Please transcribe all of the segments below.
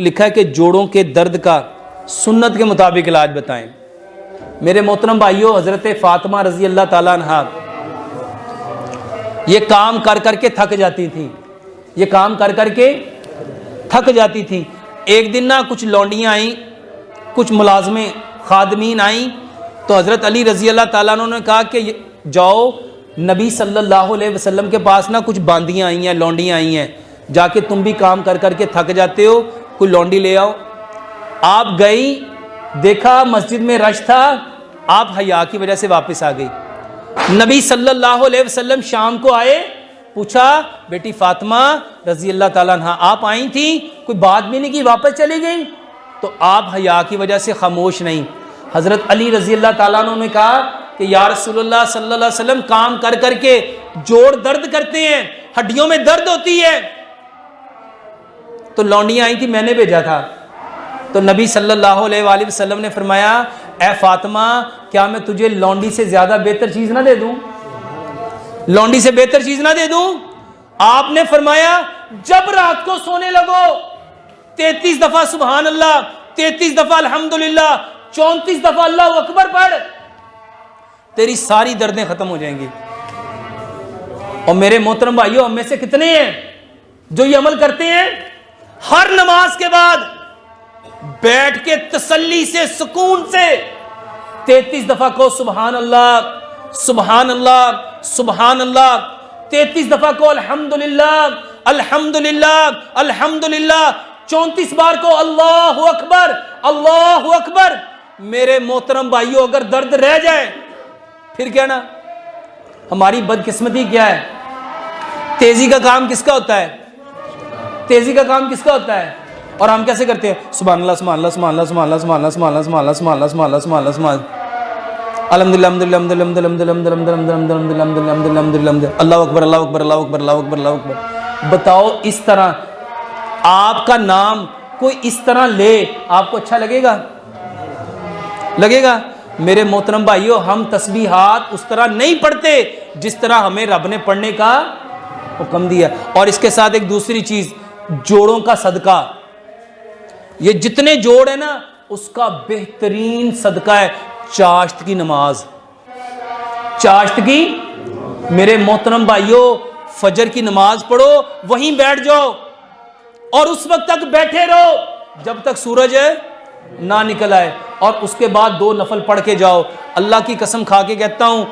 लिखा है कि जोड़ों के दर्द का सुन्नत के मुताबिक इलाज बताएं। मेरे मोहतरम भाइयों, हजरत फातिमा रजी अल्लाह ताला अन्हा ये काम कर करके थक जाती थी, ये काम कर करके थक जाती थी। एक दिन ना कुछ लौंडियाँ आई, कुछ मुलाजमें खादमीन आई, तो हज़रत अली रजी अल्लाह ताला अन्हु ने कहा कि जाओ नबी सल्लल्लाहु अलैहि वसल्लम के पास ना कुछ बांदियाँ आई हैं, लौंडियाँ आई हैं, जाके तुम भी काम कर करके थक जाते हो, कोई लौंडी ले आओ। आप गई, देखा मस्जिद में रश था, आप हया की वजह से वापस आ गई। नबी सल्लल्लाहु अलैहि वसल्लम शाम को आए, पूछा बेटी फातिमा रजी अल्लाह ताला अन्हा आप आई थी, कोई बात भी नहीं की, वापस चली गई। तो आप हया की वजह से खामोश नहीं। हजरत अली रजी अल्लाह ताला अन्हु ने कहा कि या रसूलुल्लाह सल्लल्लाहु अलैहि वसल्लम काम कर करके जोड़ दर्द करते हैं, हड्डियों में दर्द होती है, तो लौंडियां आई थी, मैंने भेजा था। तो नबी सल्लल्लाहु अलैहि वसल्लम ने फरमाया, ए फातिमा क्या मैं तुझे लौंडी से ज्यादा बेहतर चीज ना दे दूं, लौंडी से बेहतर चीज ना दे दूं? आपने फरमाया जब रात को सोने लगो 33 दफा सुभान अल्लाह, 33 दफा अल्हम्दुलिल्लाह, 34 दफा अल्लाह अकबर पढ़, तेरी सारी दर्दें खत्म हो जाएंगी। और मेरे मोहतरम भाइयों, हम में से कितने हैं जो ये अमल करते हैं? हर नमाज के बाद बैठ के तसल्ली से, सुकून से 33 दफा को सुभान अल्लाह, सुभान अल्लाह, सुभान अल्लाह, 33 दफा को अल्हम्दुलिल्लाह, अल्हम्दुलिल्लाह, अल्हम्दुलिल्लाह, 34 बार को अल्लाहु अकबर, अल्लाहु अकबर। मेरे मोहतरम भाइयों, अगर दर्द रह जाए फिर क्या ना, हमारी बदकिस्मती क्या है? तेजी का काम किसका होता है? तेजी का काम किसका होता है? और हम कैसे करते हैं? सुभान अल्लाह, सुभान अल्लाह, सुभान अल्लाह, सुभान अल्लाह, सुभान अल्लाह, सुभान अल्लाह, सुभान अल्लाह, सुभान अल्लाह, सुभान अल्लाह, सुभान अल्लाह, सुभान अल्लाह, अल्हम्दुलिल्लाह, अल्हम्दुलिल्लाह, अल्लाहु अकबर, अल्लाहु अकबर, अल्लाहु अकबर, अल्लाहु अकबर, अल्लाहु अकबर। बताओ, इस तरह आपका नाम कोई इस तरह ले, आपको अच्छा लगेगा? लगेगा? मेरे मोहतरम भाइयों, हम तस्बीहात उस तरह नहीं पढ़ते जिस तरह हमें रब ने पढ़ने का हुक्म दिया। और इसके साथ एक दूसरी चीज, जोड़ों का सदका। ये जितने जोड़ है ना, उसका बेहतरीन सदका है चाश्त की नमाज। चाश्त की, मेरे मोहतरम भाइयों, फजर की नमाज पढ़ो, वहीं बैठ जाओ और उस वक्त तक बैठे रहो जब तक सूरज ना निकल आए, और उसके बाद 2 नफल पढ़ के जाओ। अल्लाह की कसम खा के कहता हूं,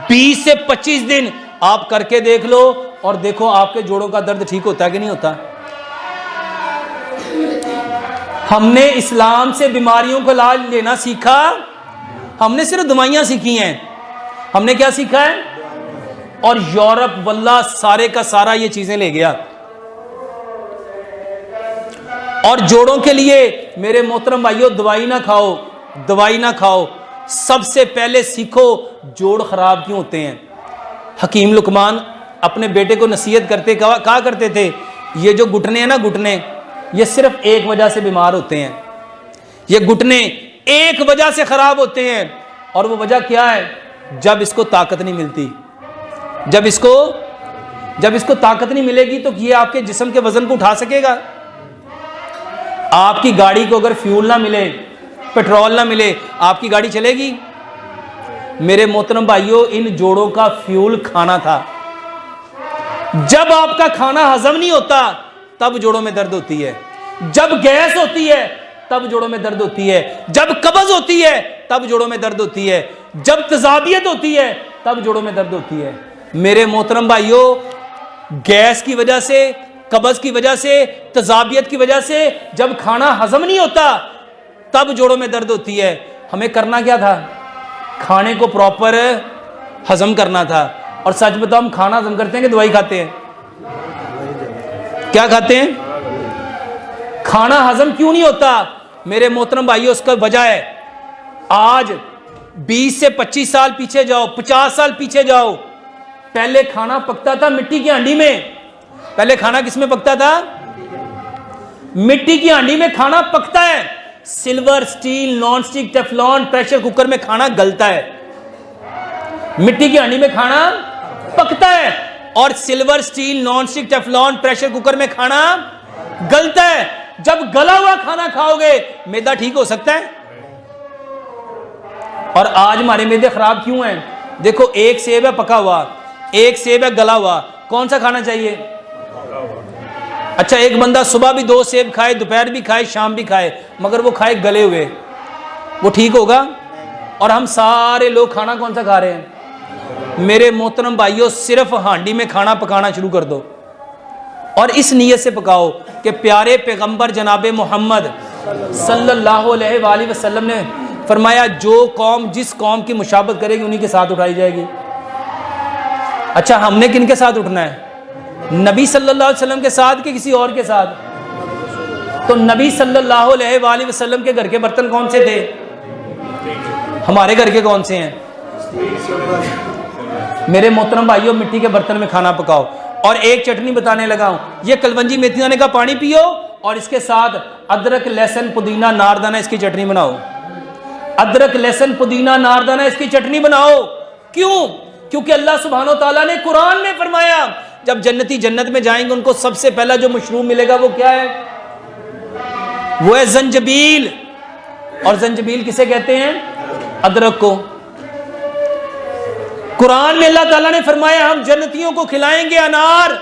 20 से 25 दिन आप करके देख लो और देखो आपके जोड़ों का दर्द ठीक होता है कि नहीं होता। हमने इस्लाम से बीमारियों का इलाज लेना सीखा, हमने सिर्फ दवाइयां सीखी हैं। हमने क्या सीखा है? और यूरोप वल्लाह सारे का सारा ये चीजें ले गया। और जोड़ों के लिए मेरे मोहतरम भाइयों, दवाई ना खाओ, दवाई ना खाओ। सबसे पहले सीखो जोड़ खराब क्यों होते हैं। हकीम लुकमान अपने बेटे को नसीहत करते कहा करते थे, ये जो घुटने हैं ना, घुटने, ये सिर्फ एक वजह से बीमार होते हैं। ये घुटने एक वजह से खराब होते हैं, और वो वजह क्या है? जब इसको ताकत नहीं मिलती। जब इसको ताकत नहीं मिलेगी तो ये आपके जिस्म के वजन को उठा सकेगा? आपकी गाड़ी को अगर फ्यूल ना मिले, पेट्रोल ना मिले, आपकी गाड़ी चलेगी? मेरे मोहतरम भाइयों, इन जोड़ों का फ्यूल खाना था। जब आपका खाना हजम नहीं होता तब जोड़ों में दर्द होती है। जब गैस होती है तब जोड़ों में दर्द होती है। जब कब्ज होती है तब जोड़ों में दर्द होती है। जब तजाबियत होती है तब जोड़ों में दर्द होती है। मेरे मोहतरम भाइयों, गैस की वजह से, कब्ज की वजह से, तजाबियत की वजह से जब खाना हजम नहीं होता तब जोड़ों में दर्द होती है। हमें करना क्या था? खाने को प्रॉपर हजम करना था। और सच बताओ, हम खाना हजम करते हैं कि दवाई खाते हैं? क्या खाते हैं? खाना हजम क्यों नहीं होता? मेरे मोहतरम भाइयों, उसका वजह है, आज 20 से 25 साल पीछे जाओ, 50 साल पीछे जाओ, पहले खाना पकता था मिट्टी की हांडी में। पहले खाना किस में पकता था? मिट्टी की हांडी में खाना पकता है। Silver, steel, non stick, Teflon, pressure cooker में खाना गलता है। मिट्टी की हांडी में खाना पकता है, और silver, steel, non stick, Teflon, pressure cooker में खाना गलता है। जब गला हुआ खाना खाओगे मैदा ठीक हो सकता है? और आज हमारे मैदे खराब क्यों हैं? देखो, एक सेब है पका हुआ, एक सेब है गला हुआ, कौन सा खाना चाहिए? अच्छा, एक बंदा सुबह भी 2 सेब खाए, दोपहर भी खाए, शाम भी खाए, मगर वो खाए गले हुए, वो ठीक होगा? और हम सारे लोग खाना कौन सा खा रहे हैं? मेरे मोहतरम भाइयों, सिर्फ हांडी में खाना पकाना शुरू कर दो और इस नीयत से पकाओ कि प्यारे पैगंबर जनाबे मोहम्मद सल्लल्लाहु अलैहि वसल्लम ने फरमाया, जो कौम जिस कौम की मुशाबत करेगी उन्हीं के साथ उठाई जाएगी। अच्छा, हमने किन के साथ उठना है? नबी सल्लल्लाहु अलैहि वसल्लम के साथ कि किसी और के साथ? तो नबी सल्लल्लाहु अलैहि वसल्लम के घर के बर्तन कौन से थे? हमारे घर के कौन से हैं? मेरे मोहतरम भाइयों, मिट्टी के बर्तन में खाना पकाओ। और एक चटनी बताने लगा हूं, ये कलवंजी मेथी दाने का पानी पियो और इसके साथ अदरक लहसुन पुदीना नारदाना इसकी चटनी बनाओ। अदरक लहसुन पुदीना नारदाना इसकी चटनी बनाओ। क्यों? क्योंकि अल्लाह सुब्हानो तआला ने कुरान में फरमाया, जब जन्नती जन्नत में जाएंगे उनको सबसे पहला जो मशरूब मिलेगा वो क्या है? वो है जंजबील। और जंजबील किसे कहते हैं? अदरक को। कुरान में अल्लाह ताला ने फरमाया, हम जन्नतियों को खिलाएंगे अनार।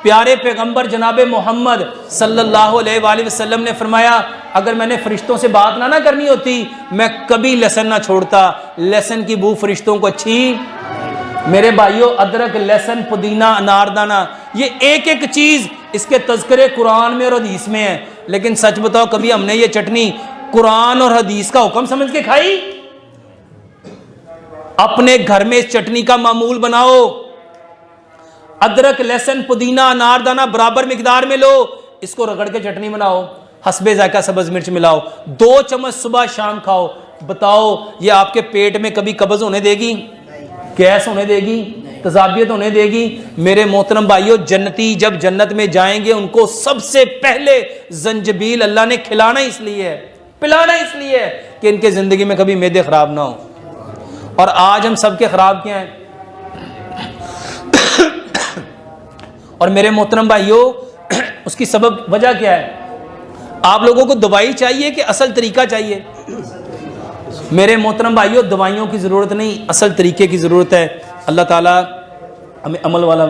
प्यारे पैगंबर जनाबे मोहम्मद सल्लल्लाहु अलैहि वसल्लम ने फरमाया, अगर मैंने फरिश्तों से बात ना करनी होती मैं कभी लहसुन ना छोड़ता। लहसुन की बू फरिश्तों को अच्छी। मेरे भाइयों, अदरक लहसुन पुदीना अनारदाना, ये एक एक चीज इसके तज़किरे कुरान में और हदीस में है। लेकिन सच बताओ, कभी हमने ये चटनी कुरान और हदीस का हुक्म समझ के खाई? अपने घर में इस चटनी का मामूल बनाओ। अदरक लहसुन पुदीना अनारदाना बराबर मिकदार में लो, इसको रगड़ के चटनी बनाओ, हस्बे जायका सब्ज मिर्च मिलाओ, 2 चम्मच सुबह शाम खाओ। बताओ, ये आपके पेट में कभी कब्ज होने देगी? गैस होने देगी? तजाबियत होने देगी? मेरे मोहतरम भाइयों, जन्नती जब जन्नत में जाएंगे उनको सबसे पहले जंजबील अल्लाह ने खिलाना इसलिए है, पिलाना इसलिए है कि इनके जिंदगी में कभी मैदे खराब ना हो। और आज हम सबके खराब क्या हैं? और मेरे मोहतरम भाइयों, उसकी सबब वजह क्या है? आप लोगों को दवाई चाहिए कि असल तरीका चाहिए? मेरे मोहतरम भाइयों, दवाइयों की ज़रूरत नहीं, असल तरीके की ज़रूरत है। अल्लाह ताला हमें अमल वाला